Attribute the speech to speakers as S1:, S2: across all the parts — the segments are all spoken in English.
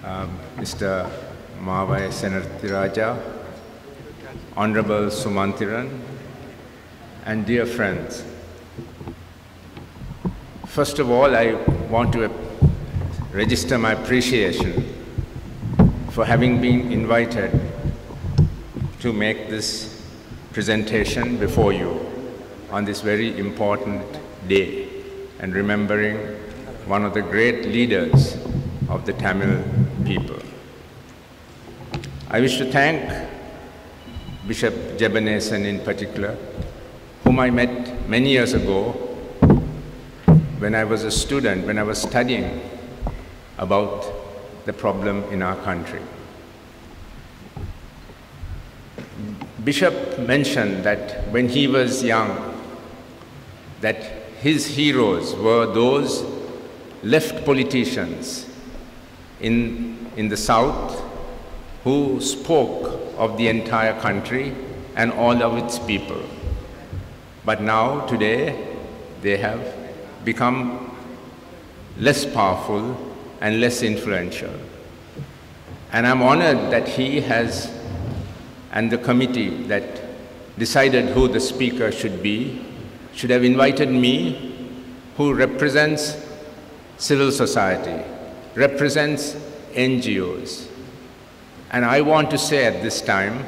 S1: Mr. Mavai Senarthiraja, Honorable Sumantiran, and dear friends. First of all, I want to register my appreciation for having been invited to make this presentation before you on this very important day and remembering one of the great leaders of the Tamil people. I wish to thank Bishop Jebanesan in particular, whom I met many years ago when I was a student, when I was studying about the problem in our country. Bishop mentioned that when he was young, that his heroes were those left politicians in the South who spoke of the entire country and all of its people. But now, today, they have become less powerful and less influential. And I'm honored that he has, and the committee that decided who the speaker should be, should have invited me, who represents civil society, represents NGOs. And I want to say at this time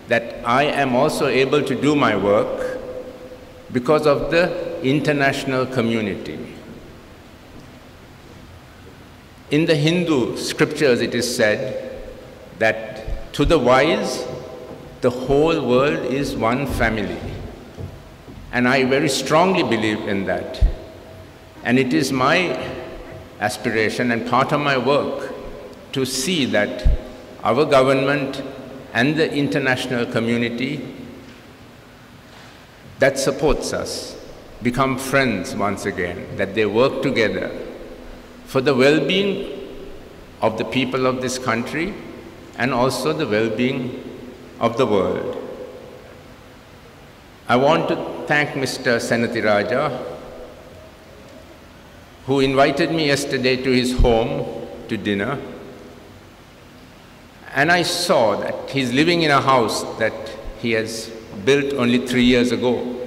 S1: that I am also able to do my work because of the international community. In the Hindu scriptures it is said that to the wise, the whole world is one family. And I very strongly believe in that. And it is my aspiration and part of my work to see that our government and the international community that supports us become friends once again, that they work together for the well-being of the people of this country and also the well-being of the world. I want to thank Mr. Senarthiraja, who invited me yesterday to his home to dinner. And I saw that he's living in a house that he has built only 3 years ago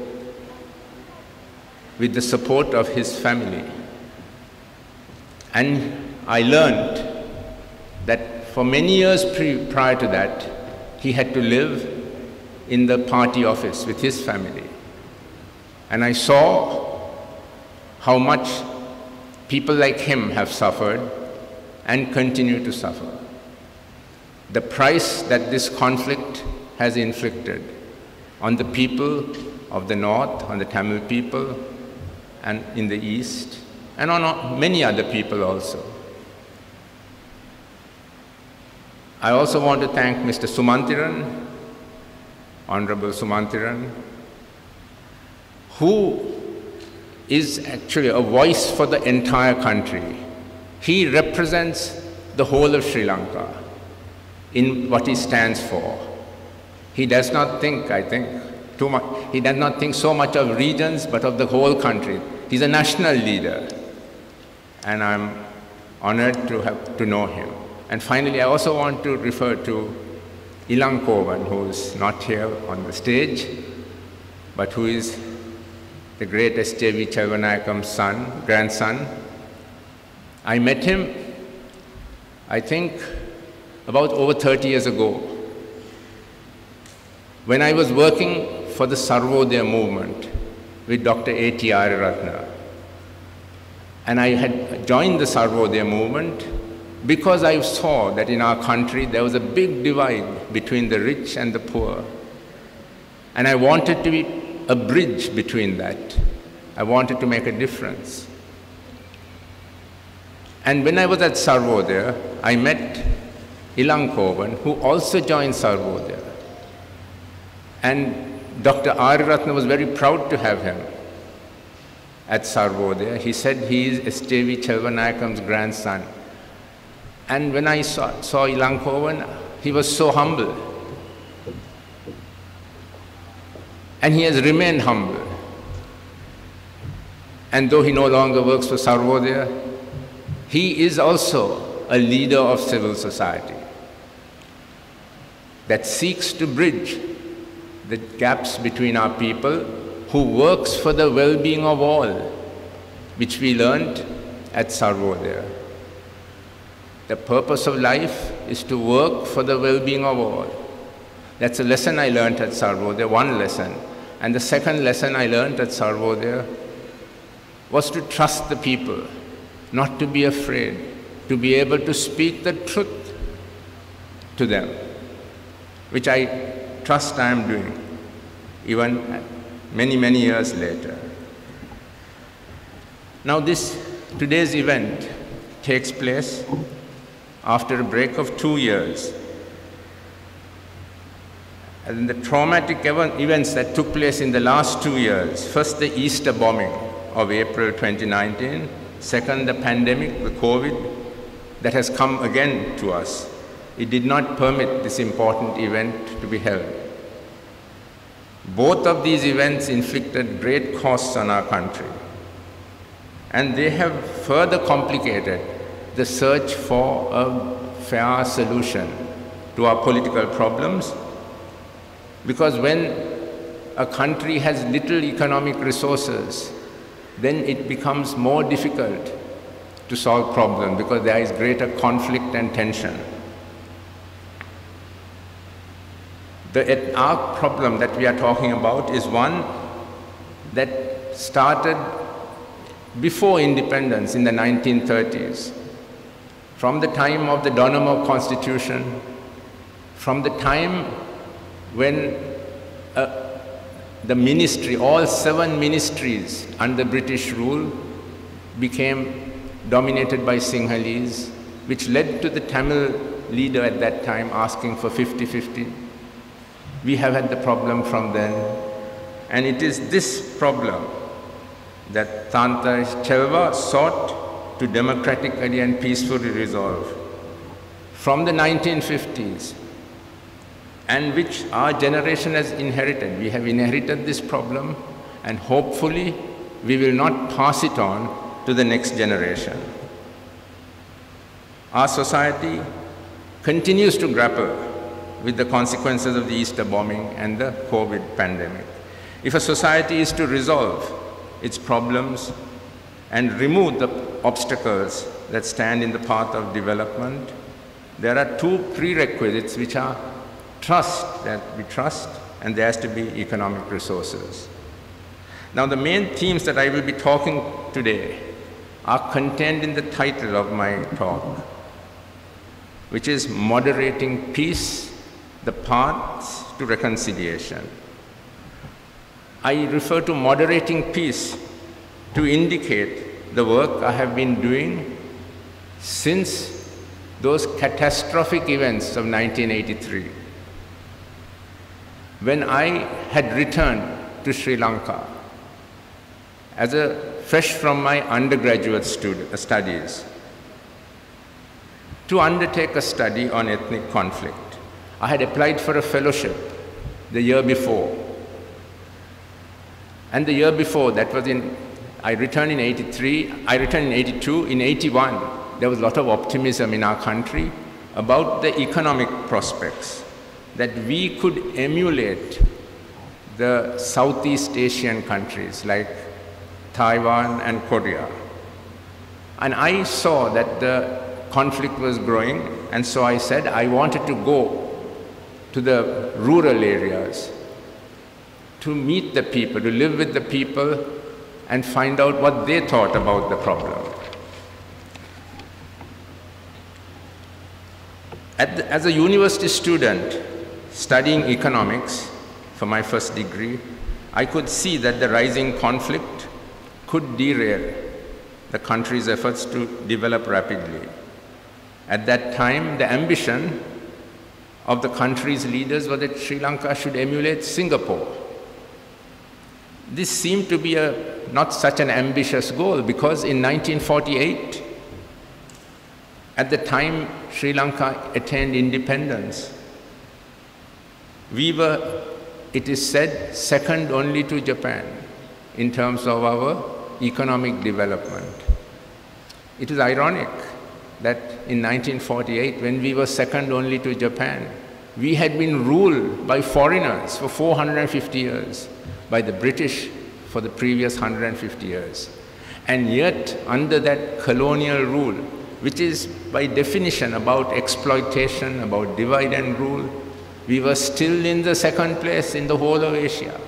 S1: with the support of his family. And I learned that for many years prior to that, he had to live in the party office with his family. And I saw how much people like him have suffered and continue to suffer. The price that this conflict has inflicted on the people of the North, on the Tamil people, and in the East, and on many other people also. I also want to thank Mr. Sumantiran, Honorable Sumantiran, who is actually a voice for the entire country. He represents the whole of Sri Lanka in what he stands for. He does not think, I think, too much. He does not think so much of regions, but of the whole country. He's a national leader, and I'm honored to know him. And finally, I also want to refer to Ilankovan, who is not here on the stage, but who is the great S.J.V. Chelvanayakam's grandson. I met him, I think, about over 30 years ago, when I was working for the Sarvodaya movement with Dr. A.T. Ariyaratne. And I had joined the Sarvodaya movement because I saw that in our country there was a big divide between the rich and the poor. And I wanted to be a bridge between that. I wanted to make a difference. And when I was at Sarvodaya, I met Ilankovan, who also joined Sarvodaya. And Dr. Ariyaratne was very proud to have him at Sarvodaya. He said he is S.J.V. Chelvanayakam's grandson. And when I saw Ilankovan, he was so humble. And he has remained humble. And though he no longer works for Sarvodaya, he is also a leader of civil society that seeks to bridge the gaps between our people, who works for the well-being of all, which we learned at Sarvodaya. The purpose of life is to work for the well-being of all. That's a lesson I learned at Sarvodaya, one lesson. And the second lesson I learned at Sarvodaya was to trust the people, not to be afraid, to be able to speak the truth to them, which I trust I am doing, even many, many years later. Now today's event takes place after a break of 2 years. And the traumatic events that took place in the last 2 years, first the Easter bombing of April 2019, second the pandemic, the COVID, that has come again to us. It did not permit this important event to be held. Both of these events inflicted great costs on our country, and they have further complicated the search for a fair solution to our political problems, because when a country has little economic resources, then it becomes more difficult to solve problems because there is greater conflict and tension. Our problem that we are talking about is one that started before independence in the 1930s. From the time of the Donamo Constitution, from the time when the ministry, all 7 ministries under British rule became dominated by Sinhalese, which led to the Tamil leader at that time asking for 50-50. We have had the problem from then, and it is this problem that Thanta Chelva sought to democratically and peacefully resolve from the 1950s, and which our generation has inherited. We have inherited this problem, and hopefully we will not pass it on to the next generation. Our society continues to grapple with the consequences of the Easter bombing and the COVID pandemic. If a society is to resolve its problems and remove the obstacles that stand in the path of development, there are 2 prerequisites which are trust, that we trust, and there has to be economic resources. Now, the main themes that I will be talking today are contained in the title of my talk, which is Moderating Peace, the Paths to Reconciliation. I refer to moderating peace to indicate the work I have been doing since those catastrophic events of 1983. When I had returned to Sri Lanka fresh from my undergraduate studies to undertake a study on ethnic conflict. I had applied for a fellowship the year before. And the year before, I returned in 83, I returned in 82, in 81, there was a lot of optimism in our country about the economic prospects, that we could emulate the Southeast Asian countries like Taiwan and Korea. And I saw that the conflict was growing, and so I said I wanted to go to the rural areas to meet the people, to live with the people and find out what they thought about the problem. As a university student studying economics for my first degree, I could see that the rising conflict could derail the country's efforts to develop rapidly. At that time, the ambition of the country's leaders was that Sri Lanka should emulate Singapore. This seemed to be not such an ambitious goal, because in 1948, at the time Sri Lanka attained independence, we were, it is said, second only to Japan in terms of our economic development. It is ironic that in 1948, when we were second only to Japan, we had been ruled by foreigners for 450 years, by the British for the previous 150 years. And yet, under that colonial rule, which is by definition about exploitation, about divide and rule, we were still in the second place in the whole of Asia.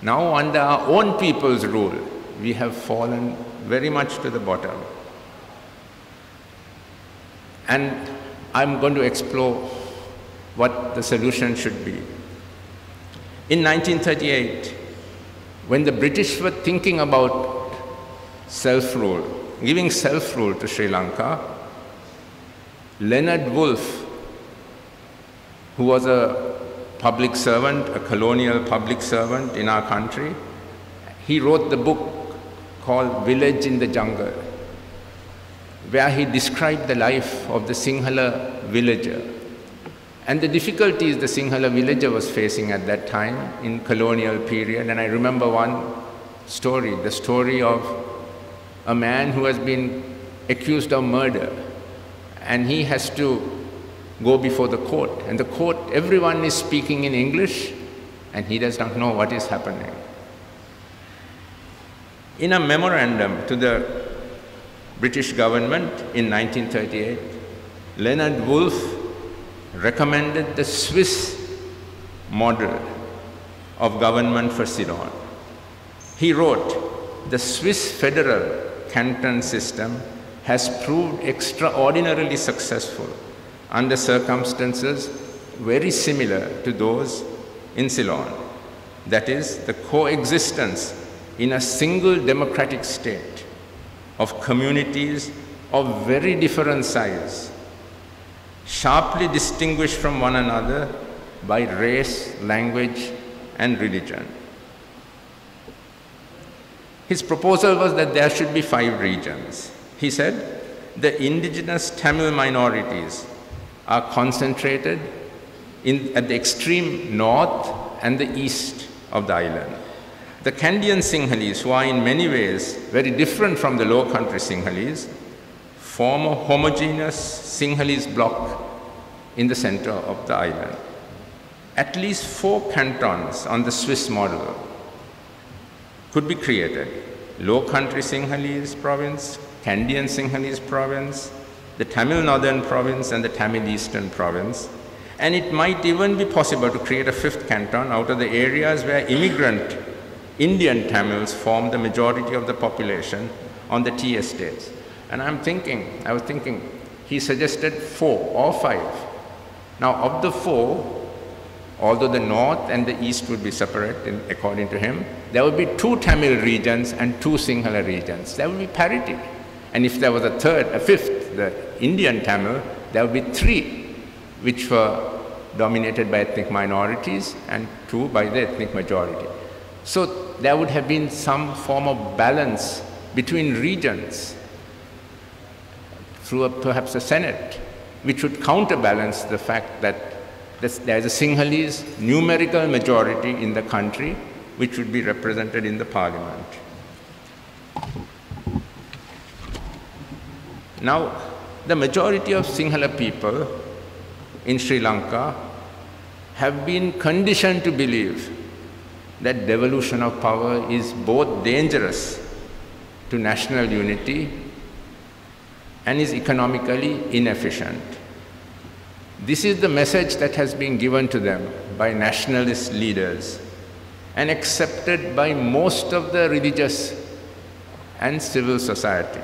S1: Now, under our own people's rule, we have fallen very much to the bottom. And I'm going to explore what the solution should be. In 1938, when the British were thinking about self-rule, giving self-rule to Sri Lanka, Leonard Woolf, who was a public servant, a colonial public servant in our country, he wrote the book called Village in the Jungle, where he described the life of the Sinhala villager and the difficulties the Sinhala villager was facing at that time in colonial period. And I remember one story, the story of a man who has been accused of murder, and he has to go before the court, and the court, everyone is speaking in English, and he does not know what is happening. In a memorandum to the British government in 1938, Leonard Woolf recommended the Swiss model of government for Ceylon. He wrote, "The Swiss federal canton system has proved extraordinarily successful under circumstances very similar to those in Ceylon. That is, the coexistence in a single democratic state of communities of very different size, sharply distinguished from one another by race, language, and religion." His proposal was that there should be 5 regions. He said, the indigenous Tamil minorities are concentrated at the extreme north and the east of the island. The Kandyan Sinhalese, who are in many ways very different from the Low Country Sinhalese, form a homogeneous Sinhalese bloc in the center of the island. At least 4 cantons on the Swiss model could be created: Low Country Sinhalese province, Kandyan Sinhalese province, the Tamil Northern province, and the Tamil Eastern province. And it might even be possible to create a 5th canton out of the areas where immigrant Indian Tamils form the majority of the population on the tea estates. And I was thinking, he suggested 4 or 5. Now, of the 4, although the north and the east would be separate, according to him, there would be 2 Tamil regions and 2 Sinhala regions. There would be parity. And if there was a 5th, the Indian Tamil, there would be 3, which were dominated by ethnic minorities, and 2 by the ethnic majority. So there would have been some form of balance between regions through perhaps a Senate, which would counterbalance the fact that there is a Sinhalese numerical majority in the country, which would be represented in the parliament. Now, the majority of Sinhala people in Sri Lanka have been conditioned to believe that devolution of power is both dangerous to national unity and is economically inefficient. This is the message that has been given to them by nationalist leaders and accepted by most of the religious and civil society.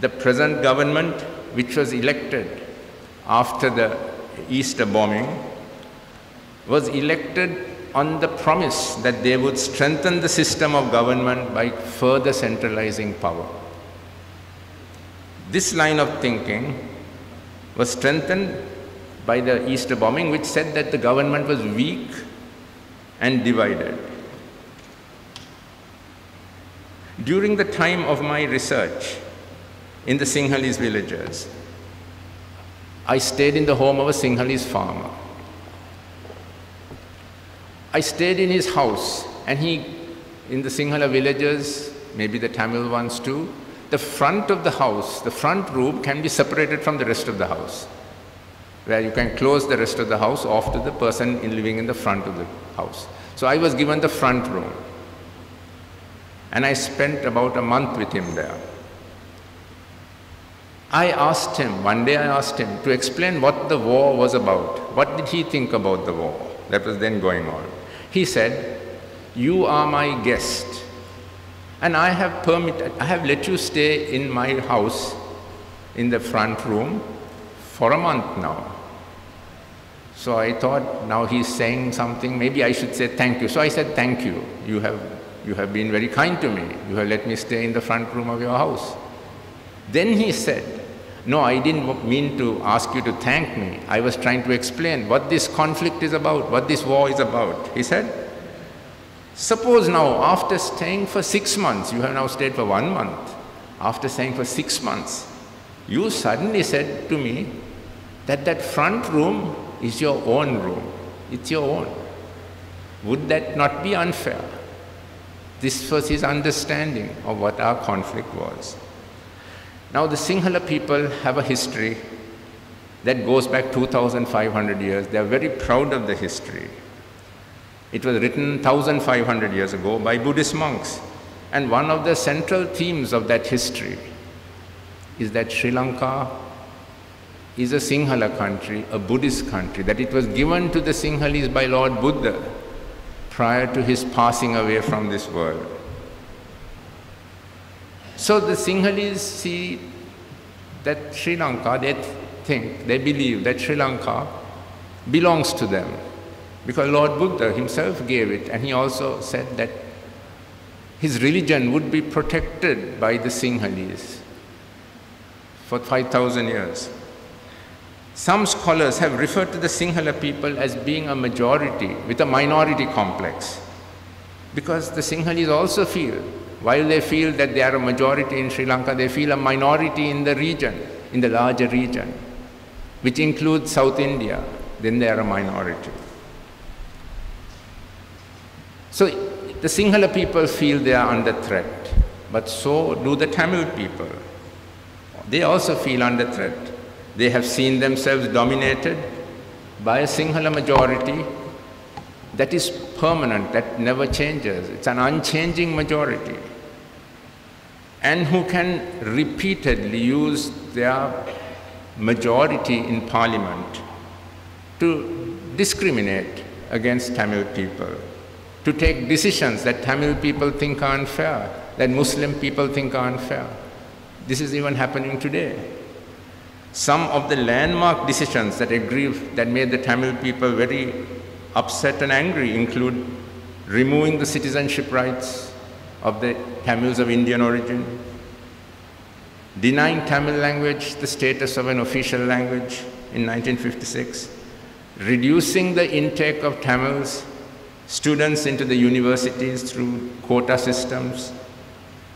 S1: The present government, which was elected after the Easter bombing, was elected on the promise that they would strengthen the system of government by further centralizing power. This line of thinking was strengthened by the Easter bombing, which said that the government was weak and divided. During the time of my research in the Sinhalese villages, I stayed in the home of a Sinhalese farmer. I stayed in his house, and in the Sinhala villages, maybe the Tamil ones too, the front of the house, the front room can be separated from the rest of the house, where you can close the rest of the house off to the person living in the front of the house. So I was given the front room. And I spent about a month with him there. One day I asked him to explain what the war was about. What did he think about the war that was then going on? He said, "You are my guest, and I have let you stay in my house in the front room for a month now." So I thought, now he's saying something, maybe I should say thank you. So I said, "Thank you. You have been very kind to me. You have let me stay in the front room of your house." Then he said, "No, I didn't mean to ask you to thank me. I was trying to explain what this conflict is about, what this war is about." He said, "Suppose now, after staying for 6 months, you have now stayed for 1 month, after staying for 6 months, you suddenly said to me that that front room is your own room. It's your own. Would that not be unfair?" This was his understanding of what our conflict was. Now, the Sinhala people have a history that goes back 2,500 years. They are very proud of the history. It was written 1,500 years ago by Buddhist monks. And one of the central themes of that history is that Sri Lanka is a Sinhala country, a Buddhist country, that it was given to the Sinhalese by Lord Buddha prior to his passing away from this world. So the Sinhalese see that Sri Lanka, they believe that Sri Lanka belongs to them, because Lord Buddha himself gave it, and he also said that his religion would be protected by the Sinhalese for 5,000 years. Some scholars have referred to the Sinhala people as being a majority with a minority complex, because the Sinhalese also feel, while they feel that they are a majority in Sri Lanka, they feel a minority in the region, in the larger region, which includes South India. Then they are a minority. So the Sinhala people feel they are under threat, but so do the Tamil people. They also feel under threat. They have seen themselves dominated by a Sinhala majority that is permanent, that never changes. It's an unchanging majority, and who can repeatedly use their majority in parliament to discriminate against Tamil people, to take decisions that Tamil people think are unfair, that Muslim people think are unfair. This is even happening today. Some of the landmark decisions that made the Tamil people very upset and angry include removing the citizenship rights of the Tamils of Indian origin, denying Tamil language the status of an official language in 1956, reducing the intake of Tamils students into the universities through quota systems,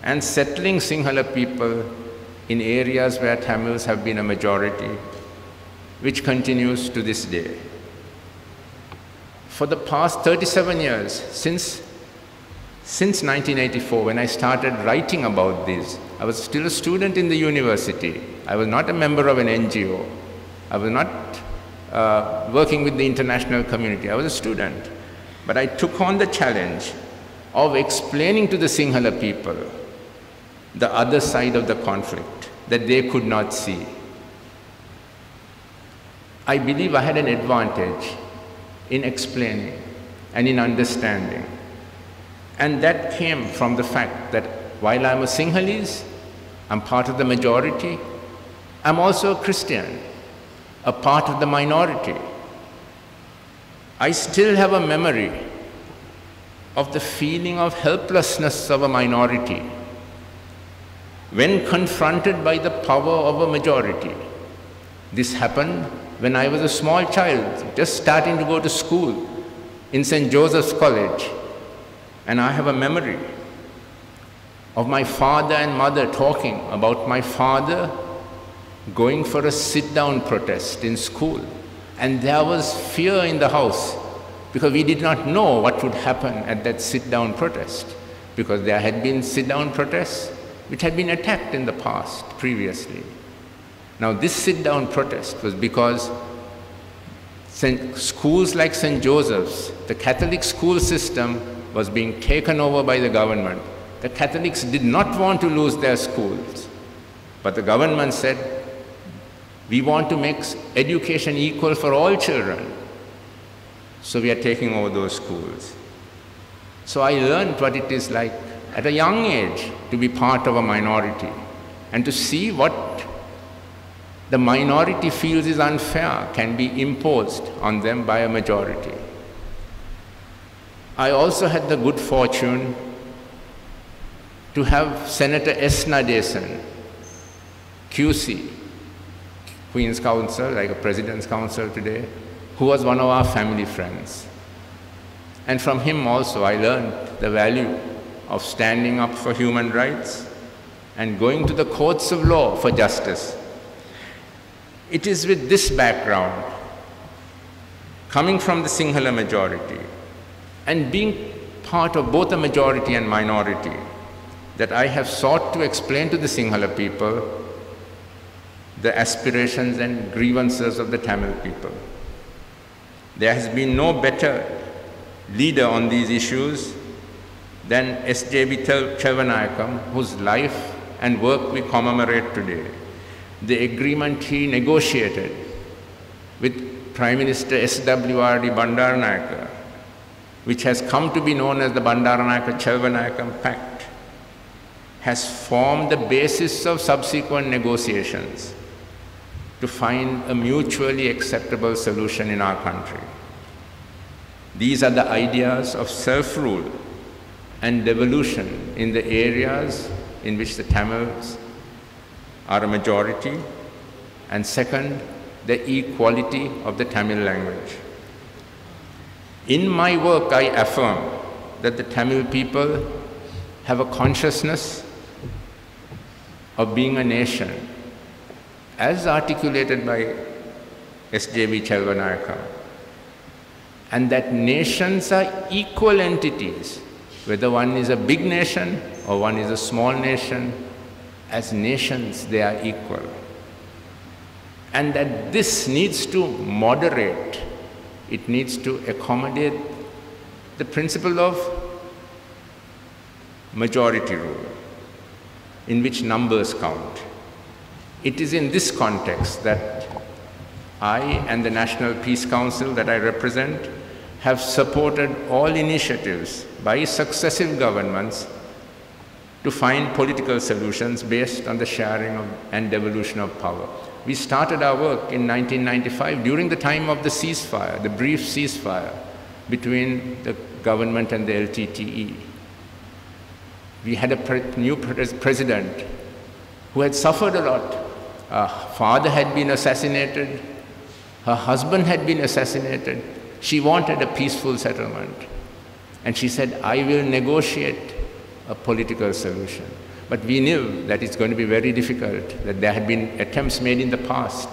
S1: and settling Sinhala people in areas where Tamils have been a majority, which continues to this day. For the past 37 years, since 1984, when I started writing about this, I was still a student in the university. I was not a member of an NGO. I was not working with the international community. I was a student. But I took on the challenge of explaining to the Sinhala people the other side of the conflict that they could not see. I believe I had an advantage in explaining and in understanding. And that came from the fact that while I'm a Sinhalese, I'm part of the majority, I'm also a Christian, a part of the minority. I still have a memory of the feeling of helplessness of a minority when confronted by the power of a majority. This happened when I was a small child, just starting to go to school in St. Joseph's College. And I have a memory of my father and mother talking about my father going for a sit-down protest in school. And there was fear in the house because we did not know what would happen at that sit-down protest, because there had been sit-down protests which had been attacked in the past, previously. Now, this sit-down protest was because schools like St. Joseph's, the Catholic school system, was being taken over by the government. The Catholics did not want to lose their schools, but the government said, we want to make education equal for all children, so we are taking over those schools. So I learned what it is like at a young age to be part of a minority and to see what the minority feels is unfair can be imposed on them by a majority. I also had the good fortune to have Senator S. Nadesan, QC, Queen's Counsel, like a President's Counsel today, who was one of our family friends. And from him also I learned the value of standing up for human rights and going to the courts of law for justice. It is with this background, coming from the Sinhala majority and being part of both a majority and minority, that I have sought to explain to the Sinhala people the aspirations and grievances of the Tamil people. There has been no better leader on these issues than S.J.B. Chelvanayakam, whose life and work we commemorate today. The agreement he negotiated with Prime Minister S.W.R.D. Bandaranayake, which has come to be known as the Bandaranayake-Chelvanayakam Pact, has formed the basis of subsequent negotiations to find a mutually acceptable solution in our country. These are the ideas of self-rule and devolution in the areas in which the Tamils are a majority, and second, the equality of the Tamil language. In my work, I affirm that the Tamil people have a consciousness of being a nation, as articulated by S.J.B. Chelvanayakam, and that nations are equal entities, whether one is a big nation or one is a small nation. As nations, they are equal. And that this needs to moderate, it needs to accommodate the principle of majority rule, in which numbers count. It is in this context that I and the National Peace Council that I represent have supported all initiatives by successive governments to find political solutions based on the sharing of and devolution of power. We started our work in 1995 during the time of the ceasefire, the brief ceasefire between the government and the LTTE. We had a new president who had suffered a lot. Her father had been assassinated, her husband had been assassinated. She wanted a peaceful settlement. And she said, I will negotiate a political solution. But we knew that it's going to be very difficult, that there had been attempts made in the past.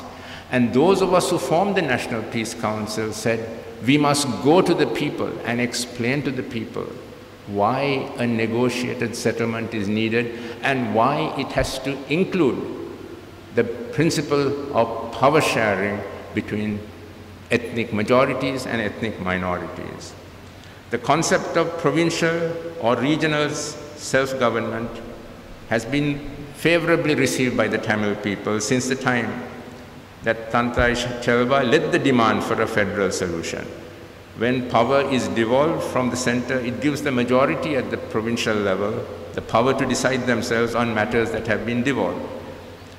S1: And those of us who formed the National Peace Council said, we must go to the people and explain to the people why a negotiated settlement is needed and why it has to include the principle of power sharing between ethnic majorities and ethnic minorities. The concept of provincial or regional self-government has been favorably received by the Tamil people since the time that Tantai Chelva led the demand for a federal solution. When power is devolved from the center, it gives the majority at the provincial level the power to decide themselves on matters that have been devolved.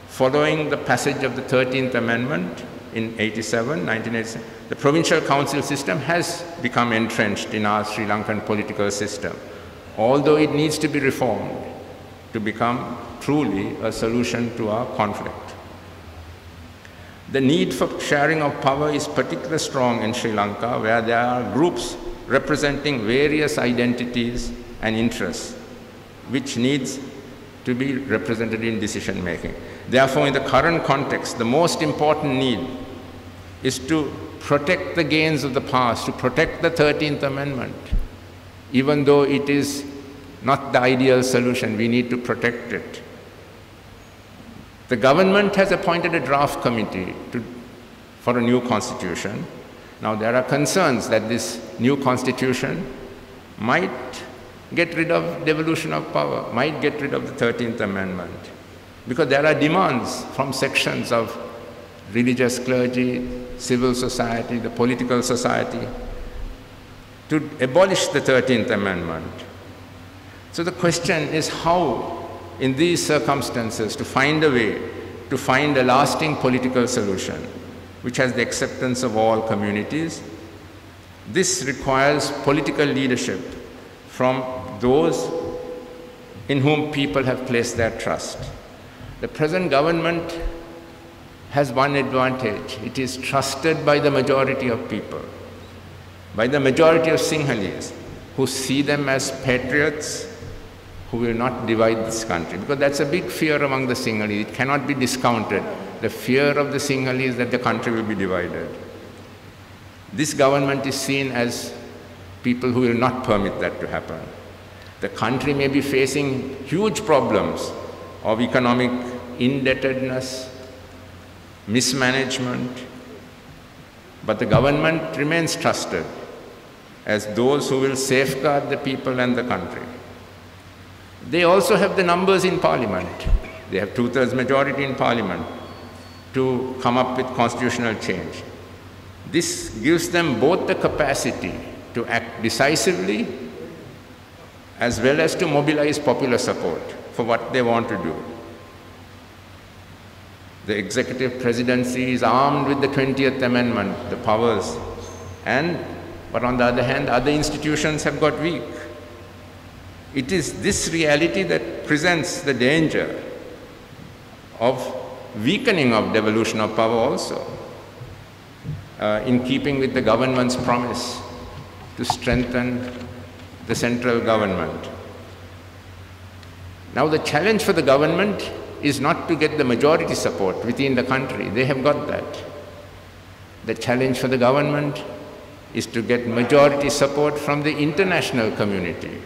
S1: Following the passage of the 13th Amendment in 1987, the provincial council system has become entrenched in our Sri Lankan political system, although it needs to be reformed to become truly a solution to our conflict. The need for sharing of power is particularly strong in Sri Lanka, where there are groups representing various identities and interests, which needs to be represented in decision making. Therefore, in the current context, the most important need is to protect the gains of the past, to protect the 13th Amendment. Even though it is not the ideal solution, we need to protect it. The government has appointed a draft committee for a new constitution. Now there are concerns that this new constitution might get rid of devolution of power, might get rid of the 13th Amendment, because there are demands from sections of religious clergy, civil society, the political society, to abolish the 13th Amendment. So the question is how, in these circumstances, to find a way to find a lasting political solution which has the acceptance of all communities. This requires political leadership from those in whom people have placed their trust. The present government has one advantage. It is trusted by the majority of people, by the majority of Sinhalese, who see them as patriots who will not divide this country. Because that's a big fear among the Sinhalese. It cannot be discounted. The fear of the Sinhalese that the country will be divided. This government is seen as people who will not permit that to happen. The country may be facing huge problems of economic indebtedness, mismanagement, but the government remains trusted as those who will safeguard the people and the country. They also have the numbers in parliament. They have 2/3 majority in parliament to come up with constitutional change. This gives them both the capacity to act decisively as well as to mobilize popular support for what they want to do. The executive presidency is armed with the 20th Amendment, the powers, but on the other hand, other institutions have got weak. It is this reality that presents the danger of weakening of devolution of power also, in keeping with the government's promise to strengthen the central government. Now the challenge for the government is not to get the majority support within the country. They have got that. The challenge for the government is to get majority support from the international community.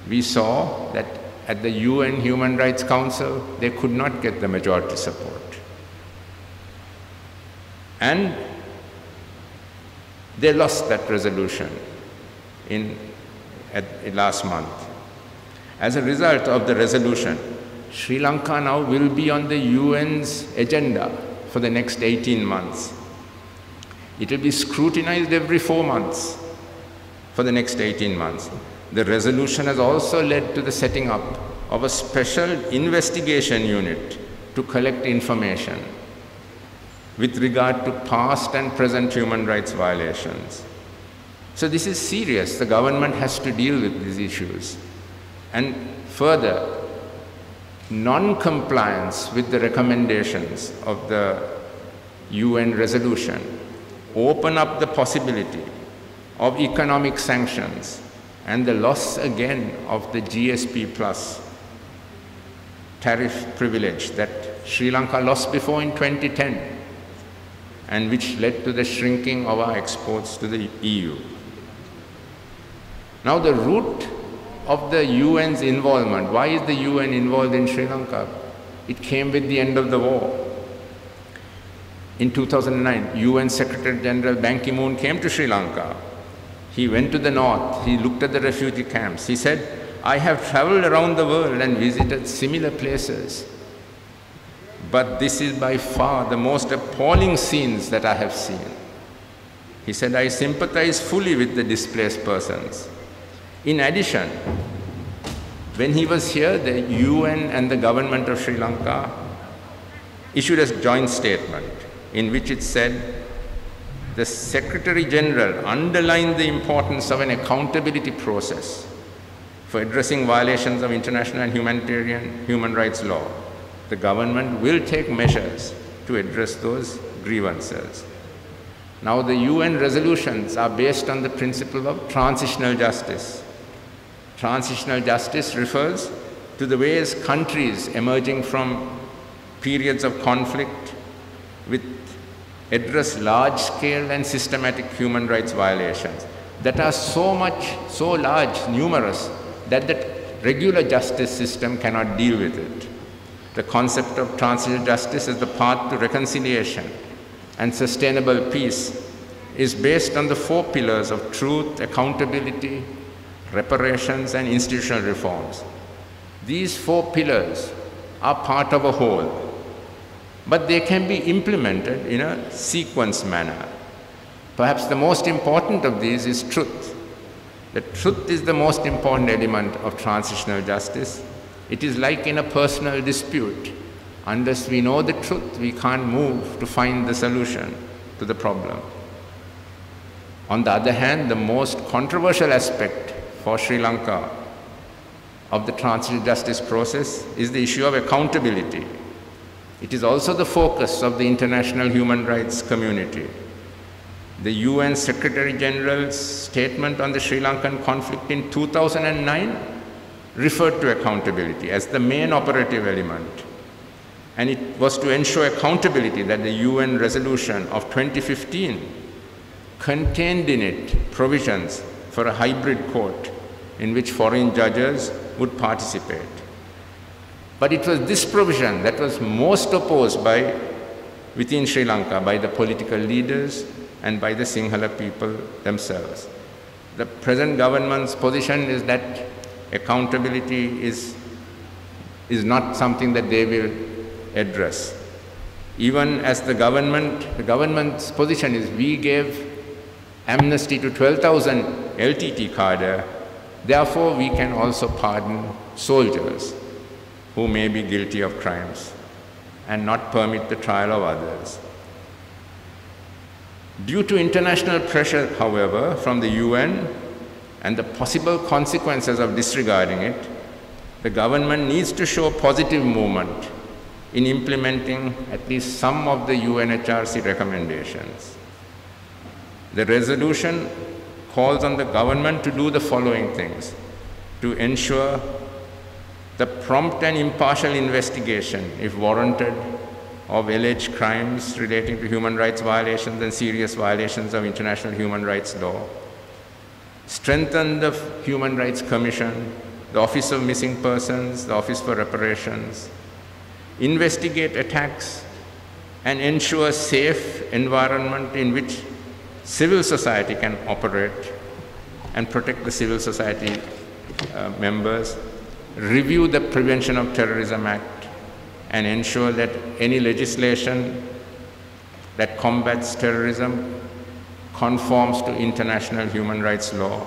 S1: We saw that at the UN Human Rights Council, they could not get the majority support. And they lost that resolution last month. As a result of the resolution, Sri Lanka now will be on the UN's agenda for the next 18 months. It will be scrutinized every 4 months for the next 18 months. The resolution has also led to the setting up of a special investigation unit to collect information with regard to past and present human rights violations. So this is serious. The government has to deal with these issues. And further, non-compliance with the recommendations of the UN resolution open up the possibility of economic sanctions and the loss again of the GSP plus tariff privilege that Sri Lanka lost before in 2010 and which led to the shrinking of our exports to the EU. Now the root of the UN's involvement, why is the UN involved in Sri Lanka? It came with the end of the war. In 2009, UN Secretary General Ban Ki-moon came to Sri Lanka. He went to the north, he looked at the refugee camps. He said, I have traveled around the world and visited similar places, but this is by far the most appalling scenes that I have seen. He said, I sympathize fully with the displaced persons. In addition, when he was here, the UN and the government of Sri Lanka issued a joint statement in which it said, the Secretary General underlined the importance of an accountability process for addressing violations of international and humanitarian human rights law. The government will take measures to address those grievances. Now the UN resolutions are based on the principle of transitional justice. Transitional justice refers to the ways countries emerging from periods of conflict address large-scale and systematic human rights violations that are so large, numerous, that the regular justice system cannot deal with it. the concept of transitional justice as the path to reconciliation and sustainable peace is based on the 4 pillars of truth, accountability, reparations, and institutional reforms. These 4 pillars are part of a whole, but they can be implemented in a sequenced manner. Perhaps the most important of these is truth. The truth is the most important element of transitional justice. It is like in a personal dispute. Unless we know the truth, we can't move to find the solution to the problem. On the other hand, the most controversial aspect for Sri Lanka of the transitional justice process is the issue of accountability. It is also the focus of the international human rights community. The UN Secretary General's statement on the Sri Lankan conflict in 2009 referred to accountability as the main operative element. And it was to ensure accountability that the UN resolution of 2015 contained in it provisions for a hybrid court in which foreign judges would participate. But it was this provision that was most opposed within Sri Lanka by the political leaders and by the Sinhala people themselves. The present government's position is that accountability is not something that they will address. Even as the government's position is we gave amnesty to 12,000 LTT cadre, therefore we can also pardon soldiers who may be guilty of crimes and not permit the trial of others. Due to international pressure, however, from the UN and the possible consequences of disregarding it, the government needs to show positive movement in implementing at least some of the UNHRC recommendations. The resolution calls on the government to do the following things: to ensure the prompt and impartial investigation, if warranted, of alleged crimes relating to human rights violations and serious violations of international human rights law. Strengthen the Human Rights Commission, the Office of Missing Persons, the Office for Reparations. Investigate attacks and ensure safe environment in which civil society can operate and protect the civil society members. Review the Prevention of Terrorism Act and ensure that any legislation that combats terrorism conforms to international human rights law.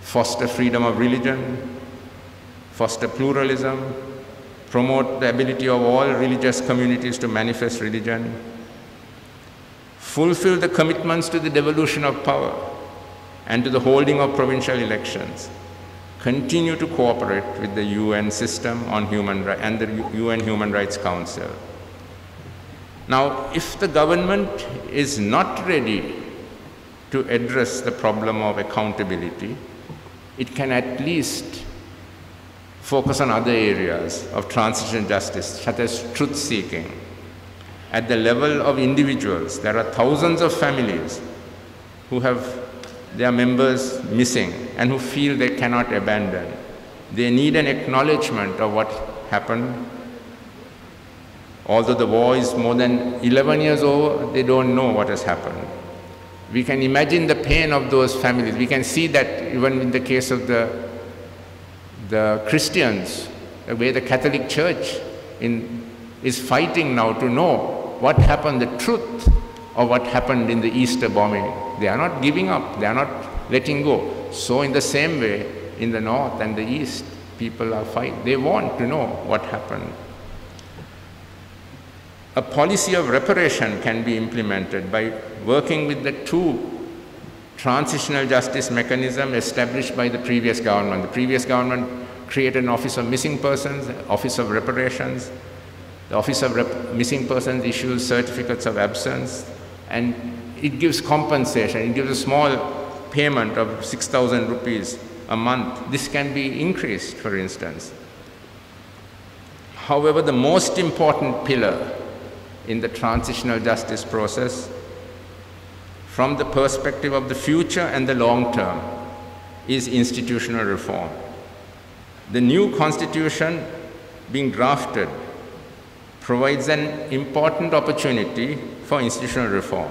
S1: Foster freedom of religion, foster pluralism, promote the ability of all religious communities to manifest religion, fulfill the commitments to the devolution of power and to the holding of provincial elections, continue to cooperate with the UN system on human rights and the UN Human Rights Council. Now, if the government is not ready to address the problem of accountability, it can at least focus on other areas of transitional justice, such as truth-seeking. At the level of individuals, there are thousands of families who have their members missing and who feel they cannot abandon. They need an acknowledgement of what happened. Although the war is more than 11 years over, they don't know what has happened. We can imagine the pain of those families. We can see that even in the case of the Christians, the way the Catholic Church is fighting now to know what happened, the truth of what happened in the Easter bombing. They are not giving up, they are not letting go. So in the same way, in the North and the East, people are fighting. They want to know what happened. A policy of reparation can be implemented by working with the 2 transitional justice mechanisms established by the previous government. The previous government created an Office of Missing Persons, Office of Reparations. The Office of Missing Persons issues certificates of absence, and it gives compensation. It gives a small payment of 6,000 rupees a month. This can be increased, for instance. However, the most important pillar in the transitional justice process, from the perspective of the future and the long term, is institutional reform. The new constitution being drafted provides an important opportunity for institutional reform.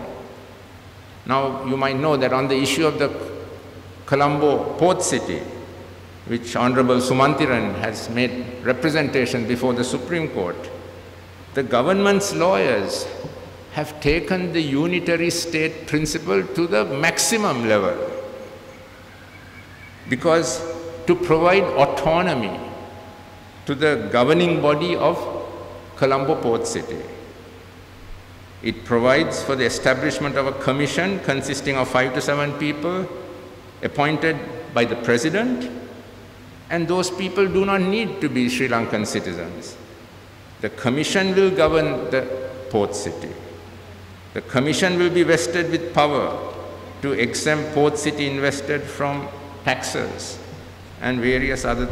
S1: Now, you might know that on the issue of the Colombo port city, which Honorable Sumantiran has made representation before the Supreme Court, the government's lawyers have taken the unitary state principle to the maximum level, because to provide autonomy to the governing body of Colombo port city. It provides for the establishment of a commission consisting of 5 to 7 people appointed by the president, and those people do not need to be Sri Lankan citizens. The commission will govern the port city. The commission will be vested with power to exempt port city investors from taxes and various other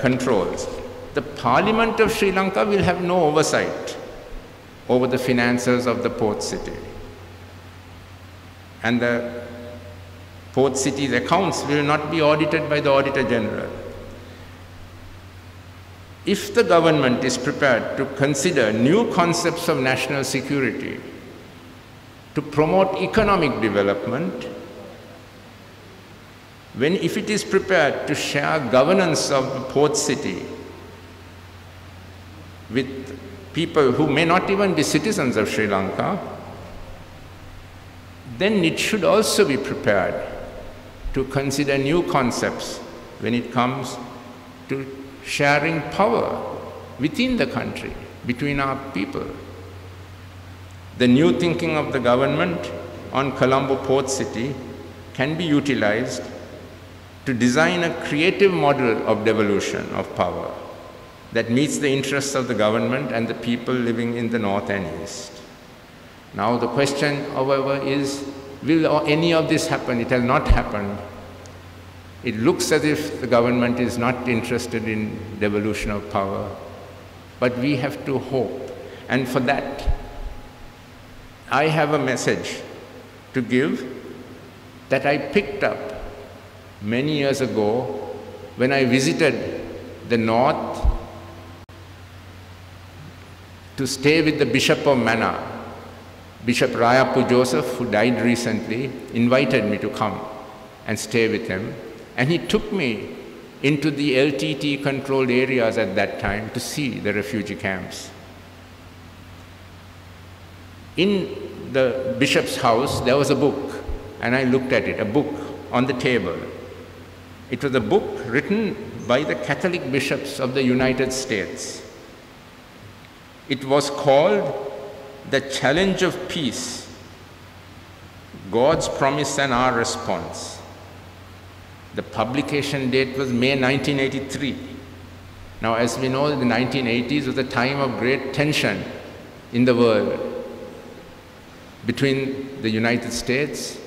S1: controls. The Parliament of Sri Lanka will have no oversight over the finances of the port city. And the port city's accounts will not be audited by the Auditor General. If the government is prepared to consider new concepts of national security to promote economic development, if it is prepared to share governance of the port city with people who may not even be citizens of Sri Lanka, then it should also be prepared to consider new concepts when it comes to sharing power within the country, between our people. The new thinking of the government on Colombo port city can be utilized to design a creative model of devolution of power that meets the interests of the government and the people living in the north and east. Now the question, however, is, will any of this happen? It has not happened. It looks as if the government is not interested in devolution of power, but we have to hope. And for that, I have a message to give that I picked up many years ago when I visited the north to stay with the Bishop of Mannar. Bishop Rayapu Joseph, who died recently, invited me to come and stay with him. And he took me into the LTT controlled areas at that time to see the refugee camps. In the bishop's house, there was a book, and I looked at it, a book on the table. It was a book written by the Catholic bishops of the United States. It was called The Challenge of Peace, God's Promise and Our Response. The publication date was May 1983. Now, as we know, the 1980s was a time of great tension in the world between the United States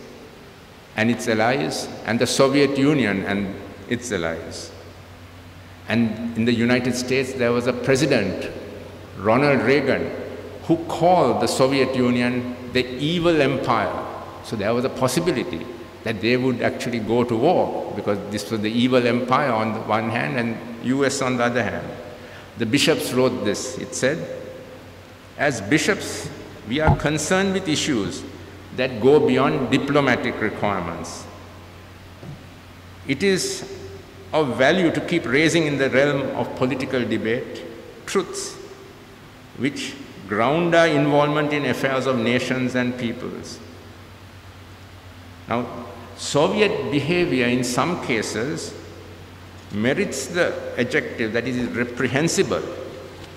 S1: and its allies and the Soviet Union and its allies. And in the United States, there was a president, Ronald Reagan, who called the Soviet Union the evil empire. So there was a possibility that they would actually go to war, because this was the evil empire on the one hand and US on the other hand. The bishops wrote this. It said, as bishops, we are concerned with issues that go beyond diplomatic requirements. It is of value to keep raising in the realm of political debate truths which ground our involvement in affairs of nations and peoples. Now, Soviet behavior in some cases merits the adjective that it is reprehensible.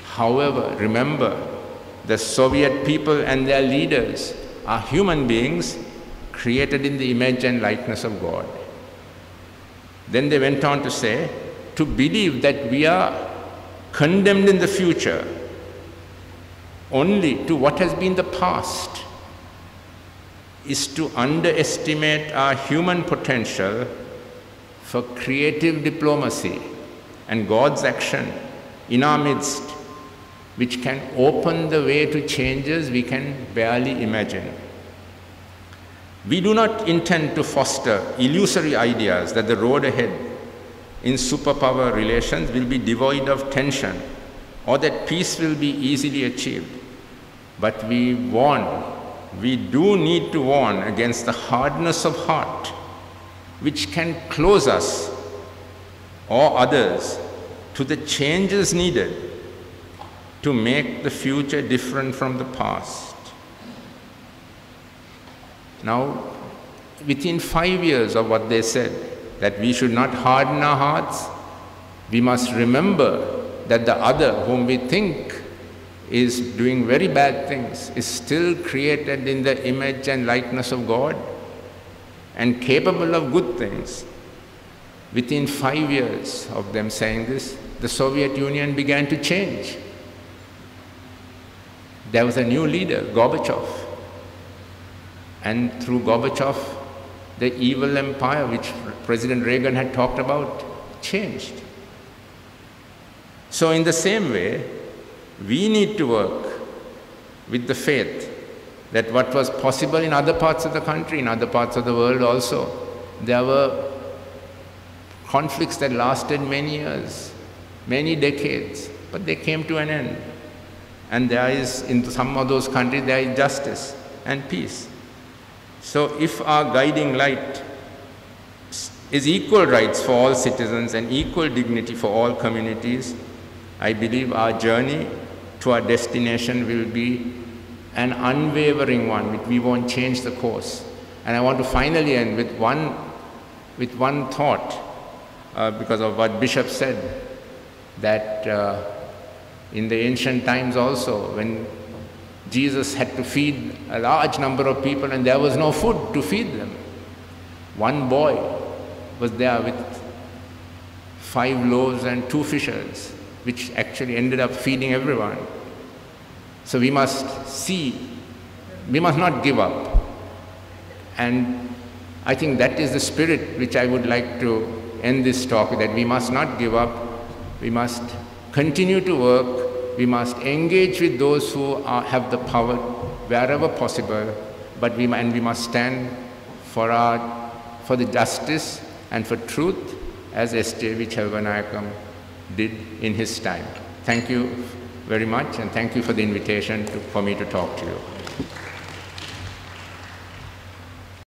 S1: However, remember, the Soviet people and their leaders are human beings created in the image and likeness of God. Then they went on to say, to believe that we are condemned in the future only to what has been the past is to underestimate our human potential for creative diplomacy and God's action in our midst, which can open the way to changes we can barely imagine. We do not intend to foster illusory ideas that the road ahead in superpower relations will be devoid of tension or that peace will be easily achieved. But we do need to warn against the hardness of heart, which can close us or others to the changes needed to make the future different from the past. Now, within 5 years of what they said, that we should not harden our hearts, we must remember that the other, whom we think is doing very bad things, is still created in the image and likeness of God and capable of good things. Within 5 years of them saying this, the Soviet Union began to change. There was a new leader, Gorbachev. And through Gorbachev, the evil empire which President Reagan had talked about changed. So in the same way, we need to work with the faith that what was possible in other parts of the country, in other parts of the world also, there were conflicts that lasted many years, many decades, but they came to an end. And there is, in some of those countries, there is justice and peace. So if our guiding light is equal rights for all citizens and equal dignity for all communities, I believe our journey to our destination will be an unwavering one. We won't change the course. And I want to finally end with one thought, because of what Bishop said, that in the ancient times also, when Jesus had to feed a large number of people and there was no food to feed them, one boy was there with 5 loaves and 2 fishes, which actually ended up feeding everyone. So we must not give up. And I think that is the spirit which I would like to end this talk, that we must not give up. We must continue to work. We must engage with those who have the power wherever possible, but we must stand for the justice and for truth, as S.J.V. Chelvanayakam did in his time. Thank you very much, and thank you for the invitation for me to talk to you.